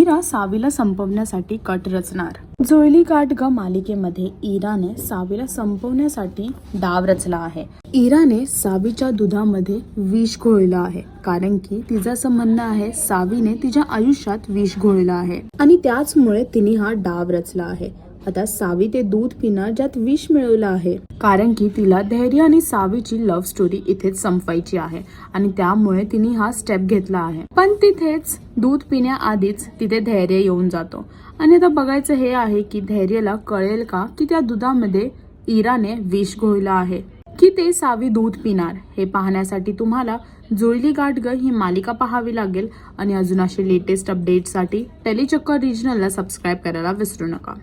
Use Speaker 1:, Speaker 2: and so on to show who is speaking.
Speaker 1: इरा सावीला संपवण्यासाठी कट रचणार। जुळली गाठ ग मालिकेमध्ये इराने सावीला संपवण्यासाठी डाव रचला आहे। इराने सावीच्या दुधामध्ये विष घोळलं आहे, कारण की तिचं असं म्हणणं आहे सावीने तिच्या आयुष्यात विष घोळलं आहे आणि त्याचमुळे तिने हा डाव रचला आहे। आता सावी ते दूध पिणार ज्यात विष मिळवलं आहे, कारण की तिला धैर्य आणि सावीची लव्ह स्टोरी इथेच संपवायची आहे आणि त्यामुळे तिने हा स्टेप घेतला आहे। पण तिथेच दूध पिण्याआधीच तिथे धैर्य येऊन जातो आणि आता बघायचं हे आहे की धैर्यला कळेल का की त्या दुधामध्ये इराने विष घोळलं आहे की ते सावी दूध पिणार। हे पाहण्यासाठी तुम्हाला जुळली गाठ ग ही मालिका पाहावी लागेल आणि अजून असे लेटेस्ट अपडेटसाठी टेलीचक्कर रिजनलला सबस्क्राईब करायला विसरू नका।